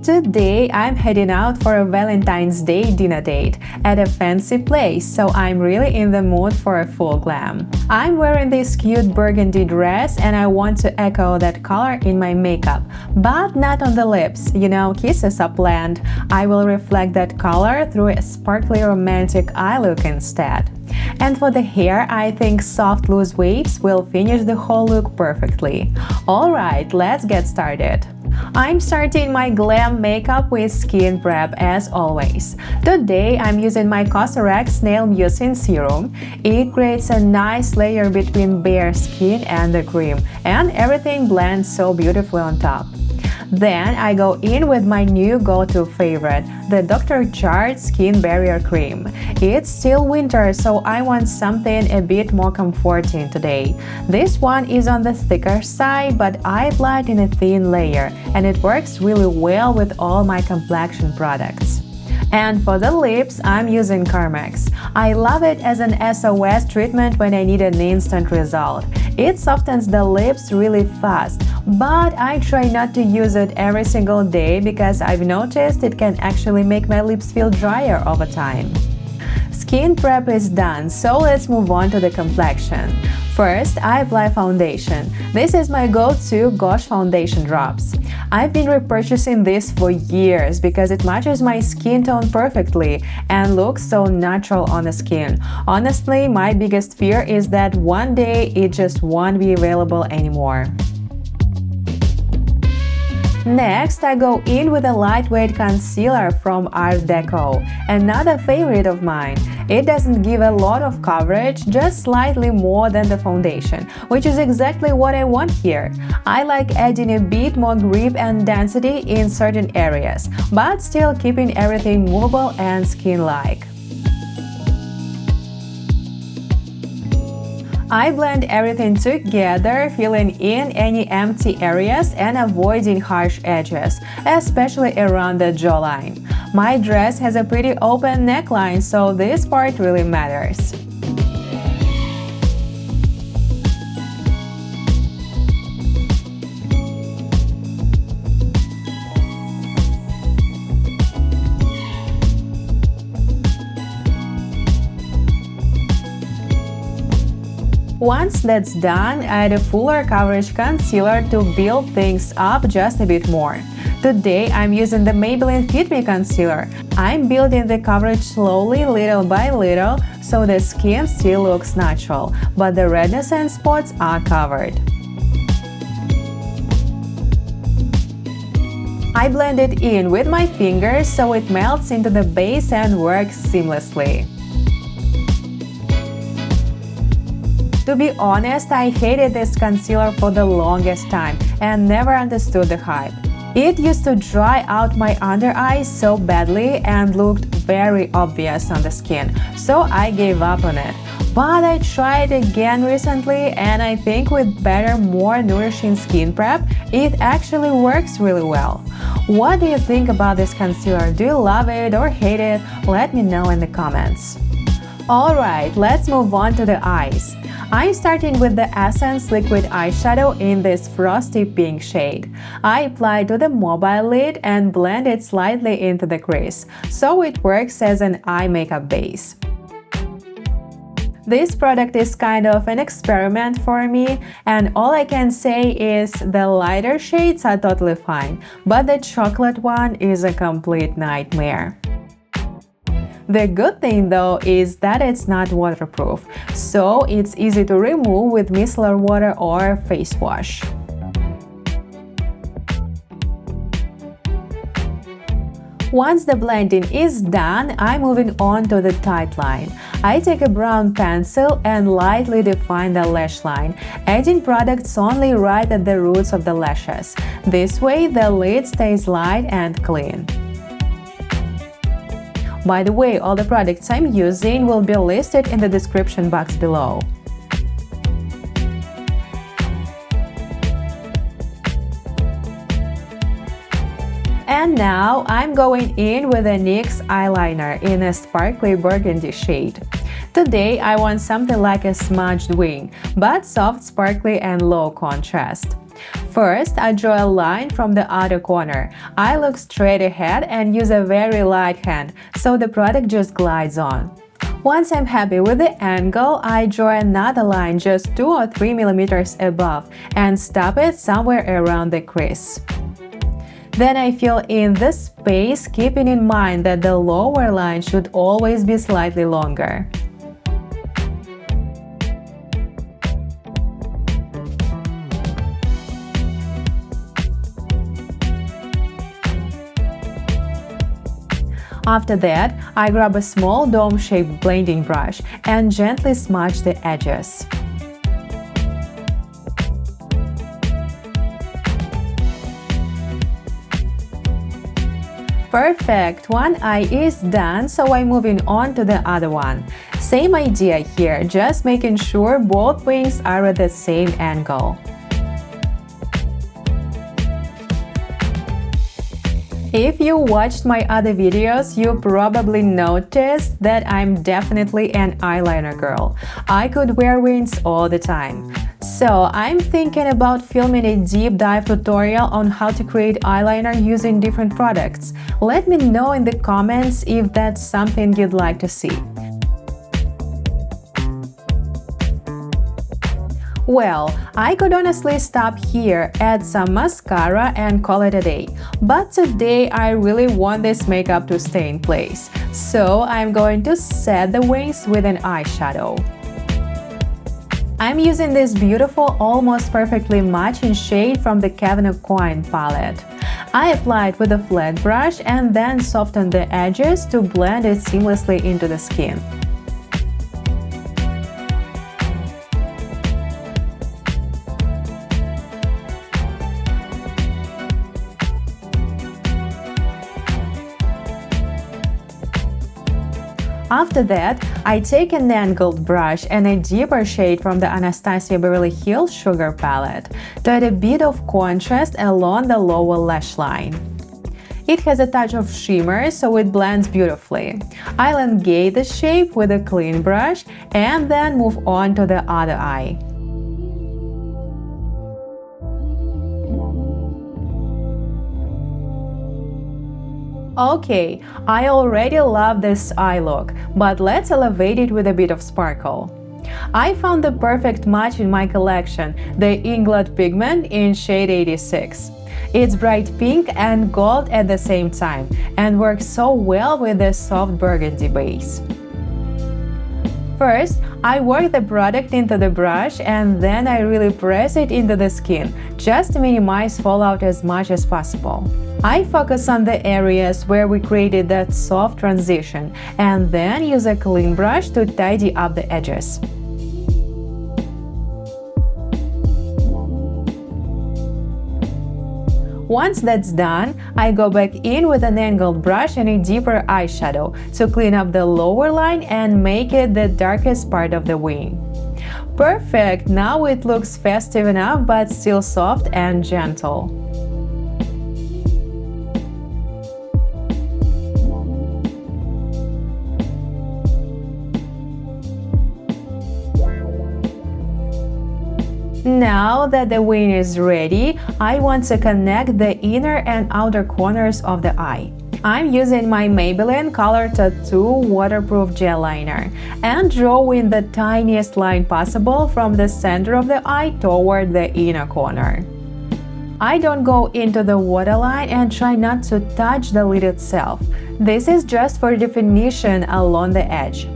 Today, I'm heading out for a Valentine's Day dinner date at a fancy place, so I'm really in the mood for a full glam. I'm wearing this cute burgundy dress and I want to echo that color in my makeup, but not on the lips, kisses are planned. I will reflect that color through a sparkly romantic eye look instead. And for the hair, I think soft loose waves will finish the whole look perfectly. Alright, let's get started. I'm starting my glam makeup with skin prep as always. Today I'm using my Cosrx Snail Mucin Serum. It creates a nice layer between bare skin and the cream, and everything blends so beautifully on top. Then I go in with my new go-to favorite, the Dr. Jart Skin Barrier Cream. It's still winter, so I want something a bit more comforting today. This one is on the thicker side, but I apply it in a thin layer, and it works really well with all my complexion products. And for the lips, I'm using Carmex. I love it as an SOS treatment when I need an instant result. It softens the lips really fast, but I try not to use it every single day because I've noticed it can actually make my lips feel drier over time. Skin prep is done, so let's move on to the complexion. First, I apply foundation. This is my go-to Gosh foundation drops. I've been repurchasing this for years because it matches my skin tone perfectly and looks so natural on the skin. Honestly, my biggest fear is that one day it just won't be available anymore. Next, I go in with a lightweight concealer from Art Deco, another favorite of mine. It doesn't give a lot of coverage, just slightly more than the foundation, which is exactly what I want here. I like adding a bit more grip and density in certain areas, but still keeping everything movable and skin-like. I blend everything together, filling in any empty areas and avoiding harsh edges, especially around the jawline. My dress has a pretty open neckline, so this part really matters. Once that's done, add a fuller coverage concealer to build things up just a bit more. Today I'm using the Maybelline Fit Me concealer. I'm building the coverage slowly, little by little, so the skin still looks natural, but the redness and spots are covered. I blend it in with my fingers so it melts into the base and works seamlessly. To be honest, I hated this concealer for the longest time and never understood the hype. It used to dry out my under eyes so badly and looked very obvious on the skin, so I gave up on it. But I tried again recently, and I think with better, more nourishing skin prep, it actually works really well. What do you think about this concealer? Do you love it or hate it? Let me know in the comments. Alright, let's move on to the eyes. I'm starting with the Essence Liquid Eyeshadow in this frosty pink shade. I apply to the mobile lid and blend it slightly into the crease, so it works as an eye makeup base. This product is kind of an experiment for me, and all I can say is the lighter shades are totally fine, but the chocolate one is a complete nightmare. The good thing though is that it's not waterproof, so it's easy to remove with micellar water or face wash. Once the blending is done, I'm moving on to the Tightline. I take a brown pencil and lightly define the lash line, adding products only right at the roots of the lashes. This way the lid stays light and clean. By the way, all the products I'm using will be listed in the description box below. And now I'm going in with a NYX eyeliner in a sparkly burgundy shade. Today I want something like a smudged wing, but soft, sparkly and low contrast. First, I draw a line from the outer corner. I look straight ahead and use a very light hand, so the product just glides on. Once I'm happy with the angle, I draw another line just 2 or 3 millimeters above and stop it somewhere around the crease. Then I fill in the space, keeping in mind that the lower line should always be slightly longer. After that, I grab a small dome-shaped blending brush and gently smudge the edges. Perfect! One eye is done, so I'm moving on to the other one. Same idea here, just making sure both wings are at the same angle. If you watched my other videos, you probably noticed that I'm definitely an eyeliner girl. I could wear wings all the time. So I'm thinking about filming a deep dive tutorial on how to create eyeliner using different products. Let me know in the comments if that's something you'd like to see. Well, I could honestly stop here, add some mascara and call it a day. But today I really want this makeup to stay in place. So I'm going to set the wings with an eyeshadow. I'm using this beautiful, almost perfectly matching shade from the Kevyn Aucoin palette. I apply it with a flat brush and then soften the edges to blend it seamlessly into the skin. After that, I take an angled brush and a deeper shade from the Anastasia Beverly Hills Sugar palette to add a bit of contrast along the lower lash line. It has a touch of shimmer, so it blends beautifully. I'll elongate the shape with a clean brush and then move on to the other eye. Okay, I already love this eye look, but let's elevate it with a bit of sparkle. I found the perfect match in my collection, the Inkblot pigment in shade 86. It's bright pink and gold at the same time, and works so well with the soft burgundy base. First, I work the product into the brush and then I really press it into the skin, just to minimize fallout as much as possible. I focus on the areas where we created that soft transition and then use a clean brush to tidy up the edges. Once that's done, I go back in with an angled brush and a deeper eyeshadow to clean up the lower line and make it the darkest part of the wing. Perfect! Now it looks festive enough but still soft and gentle. Now that the wing is ready, I want to connect the inner and outer corners of the eye. I'm using my Maybelline Color Tattoo waterproof gel liner and drawing the tiniest line possible from the center of the eye toward the inner corner. I don't go into the waterline and try not to touch the lid itself. This is just for definition along the edge.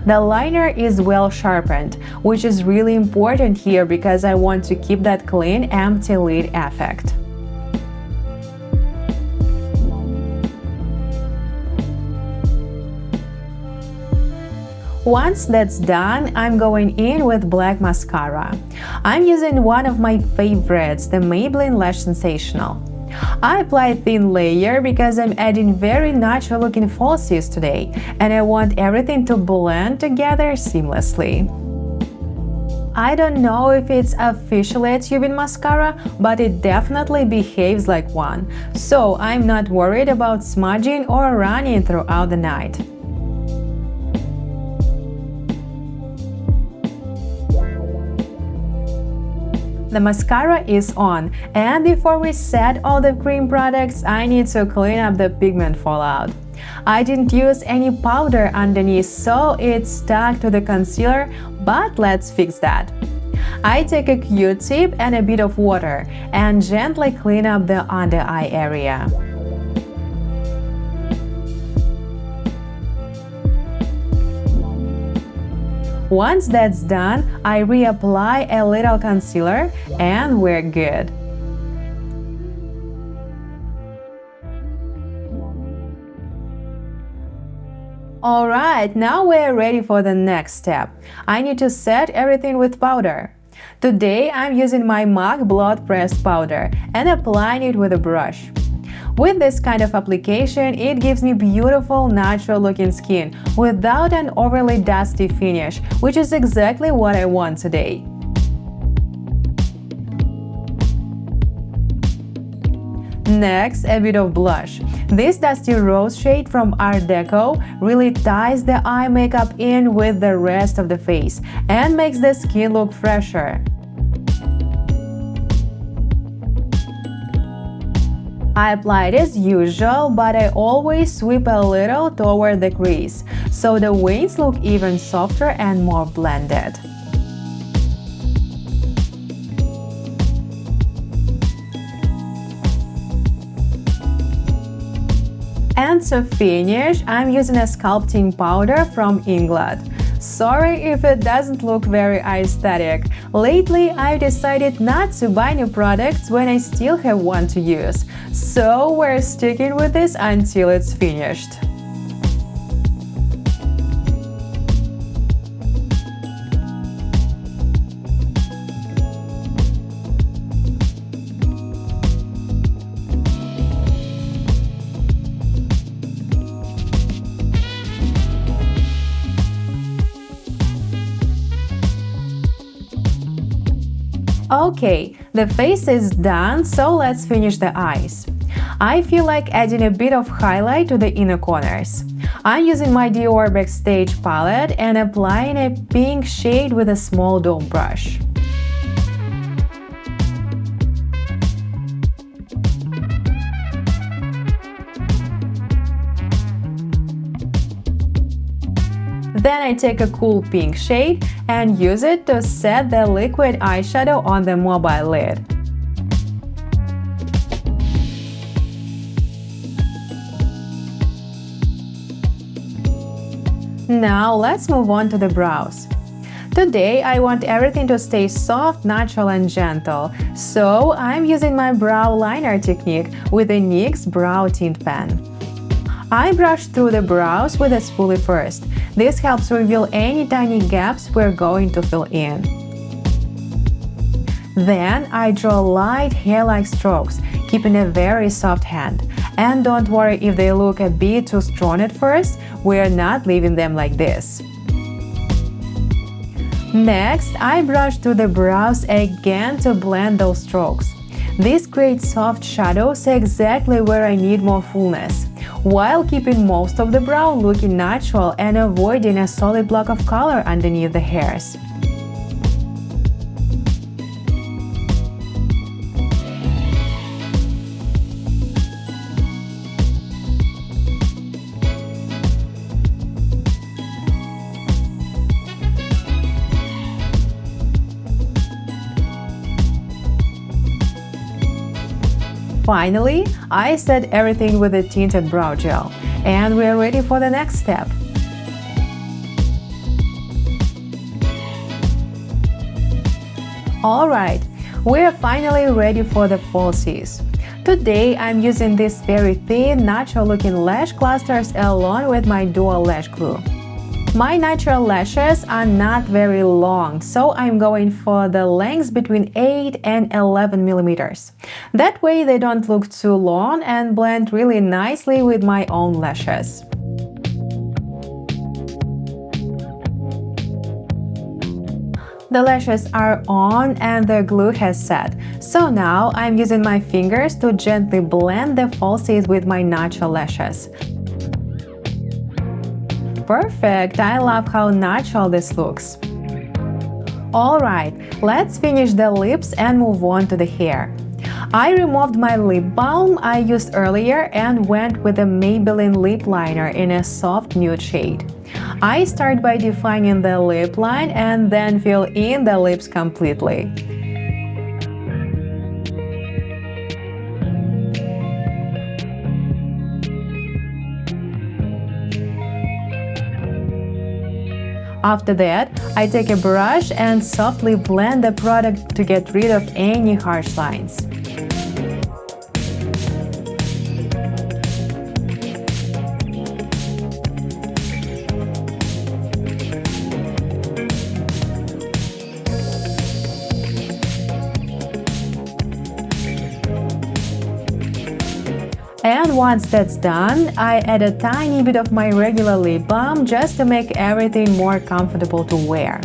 The liner is well sharpened, which is really important here because I want to keep that clean, empty lid effect. Once that's done, I'm going in with black mascara. I'm using one of my favorites, the Maybelline Lash Sensational. I apply a thin layer because I'm adding very natural looking falsies today, and I want everything to blend together seamlessly. I don't know if it's officially a tubing mascara, but it definitely behaves like one, so I'm not worried about smudging or running throughout the night. The mascara is on, and before we set all the cream products, I need to clean up the pigment fallout. I didn't use any powder underneath, so it's stuck to the concealer, but let's fix that. I take a Q-tip and a bit of water and gently clean up the under eye area. Once that's done, I reapply a little concealer and we're good. Alright, now we're ready for the next step. I need to set everything with powder. Today I'm using my MAC Blood Pressed powder and applying it with a brush. With this kind of application, it gives me beautiful, natural-looking skin without an overly dusty finish, which is exactly what I want today. Next, a bit of blush. This dusty rose shade from Art Deco really ties the eye makeup in with the rest of the face and makes the skin look fresher. I apply it as usual, but I always sweep a little toward the crease, so the wings look even softer and more blended. And to finish, I'm using a sculpting powder from England. Sorry if it doesn't look very aesthetic. Lately, I've decided not to buy new products when I still have one to use. So we're sticking with this until it's finished. Okay, the face is done, so let's finish the eyes. I feel like adding a bit of highlight to the inner corners. I'm using my Dior Backstage palette and applying a pink shade with a small dome brush. Then I take a cool pink shade and use it to set the liquid eyeshadow on the mobile lid. Now let's move on to the brows. Today I want everything to stay soft, natural and gentle, so I'm using my brow liner technique with the NYX Brow Tint Pen. I brush through the brows with a spoolie first. This helps reveal any tiny gaps we're going to fill in. Then I draw light hair-like strokes, keeping a very soft hand. And don't worry if they look a bit too strong at first, we're not leaving them like this. Next, I brush through the brows again to blend those strokes. This creates soft shadows exactly where I need more fullness, while keeping most of the brow looking natural and avoiding a solid block of color underneath the hairs. Finally, I set everything with a tinted brow gel, and we're ready for the next step. Alright, we're finally ready for the falsies. Today I'm using these very thin, natural looking lash clusters along with my dual lash glue. My natural lashes are not very long, so I'm going for the lengths between 8 and 11 millimeters. That way they don't look too long and blend really nicely with my own lashes. The lashes are on and the glue has set, so now I'm using my fingers to gently blend the falsies with my natural lashes. Perfect! I love how natural this looks. Alright, let's finish the lips and move on to the hair. I removed my lip balm I used earlier and went with the Maybelline lip liner in a soft nude shade. I start by defining the lip line and then fill in the lips completely. After that, I take a brush and softly blend the product to get rid of any harsh lines. And once that's done, I add a tiny bit of my regular lip balm just to make everything more comfortable to wear.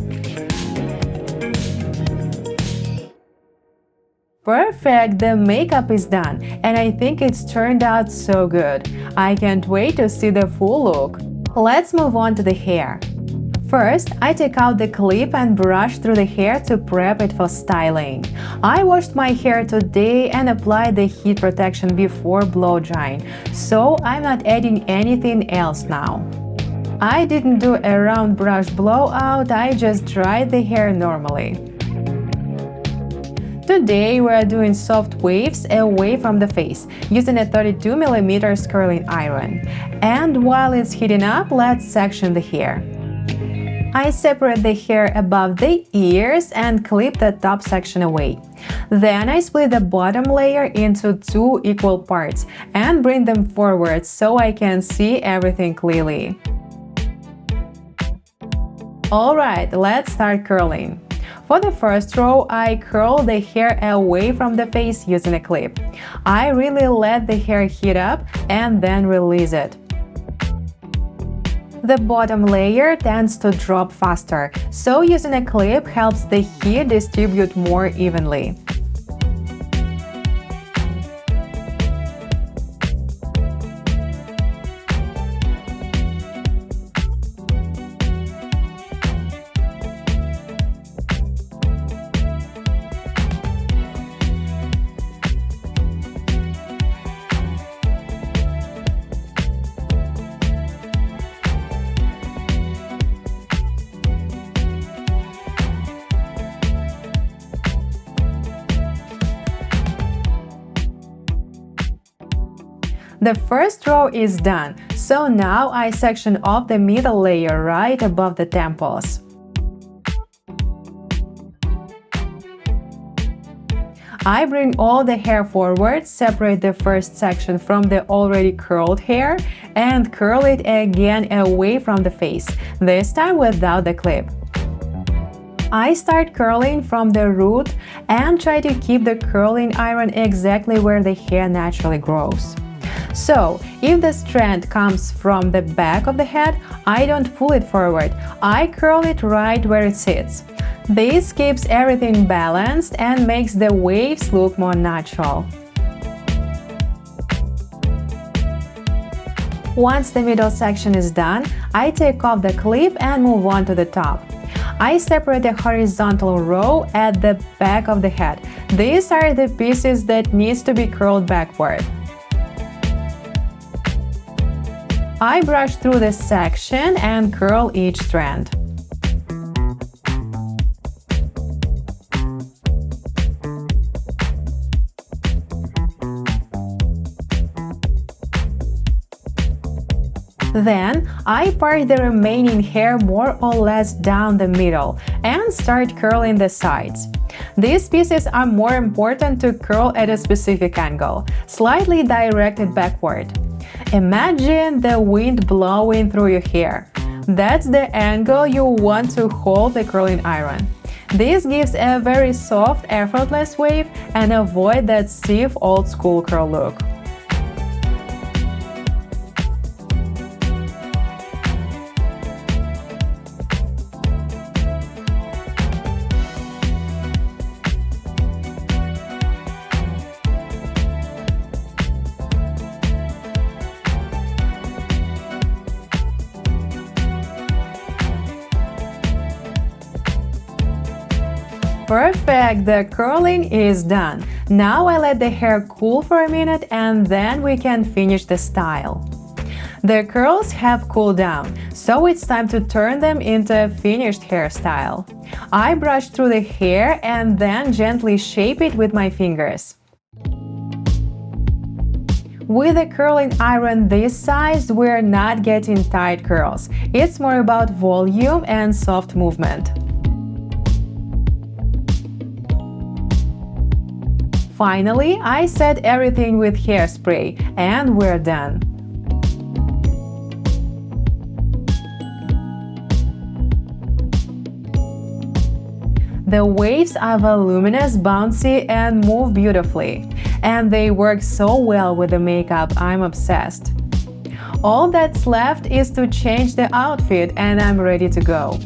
Perfect! The makeup is done, and I think it's turned out so good. I can't wait to see the full look. Let's move on to the hair. First, I take out the clip and brush through the hair to prep it for styling. I washed my hair today and applied the heat protection before blow drying, so I'm not adding anything else now. I didn't do a round brush blowout, I just dried the hair normally. Today we are doing soft waves away from the face, using a 32mm curling iron. And while it's heating up, let's section the hair. I separate the hair above the ears and clip the top section away. Then I split the bottom layer into 2 equal parts and bring them forward so I can see everything clearly. Alright, let's start curling. For the first row, I curl the hair away from the face using a clip. I really let the hair heat up and then release it. The bottom layer tends to drop faster, so using a clip helps the heat distribute more evenly. The first row is done, so now I section off the middle layer right above the temples. I bring all the hair forward, separate the first section from the already curled hair, and curl it again away from the face, this time without the clip. I start curling from the root and try to keep the curling iron exactly where the hair naturally grows. So, if the strand comes from the back of the head, I don't pull it forward, I curl it right where it sits. This keeps everything balanced and makes the waves look more natural. Once the middle section is done, I take off the clip and move on to the top. I separate the horizontal row at the back of the head. These are the pieces that needs to be curled backward. I brush through this section and curl each strand. Then, I part the remaining hair more or less down the middle and start curling the sides. These pieces are more important to curl at a specific angle, slightly directed backward. Imagine the wind blowing through your hair. That's the angle you want to hold the curling iron. This gives a very soft, effortless wave and avoid that stiff old-school curl look. Perfect! The curling is done. Now I let the hair cool for a minute and then we can finish the style. The curls have cooled down, so it's time to turn them into a finished hairstyle. I brush through the hair and then gently shape it with my fingers. With a curling iron this size, we're not getting tight curls. It's more about volume and soft movement. Finally, I set everything with hairspray, and we're done. The waves are voluminous, bouncy, and move beautifully. And they work so well with the makeup, I'm obsessed. All that's left is to change the outfit, and I'm ready to go.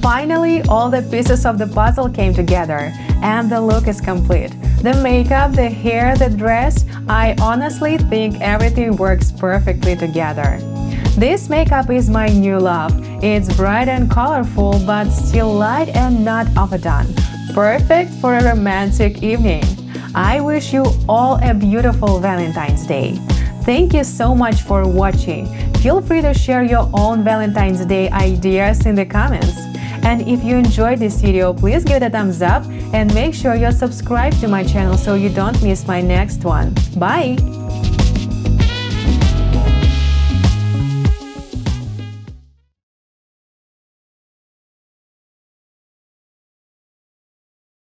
Finally, all the pieces of the puzzle came together, and the look is complete. The makeup, the hair, the dress, I honestly think everything works perfectly together. This makeup is my new love. It's bright and colorful, but still light and not overdone. Perfect for a romantic evening. I wish you all a beautiful Valentine's Day. Thank you so much for watching. Feel free to share your own Valentine's Day ideas in the comments. And if you enjoyed this video, please give it a thumbs up and make sure you're subscribed to my channel so you don't miss my next one. Bye!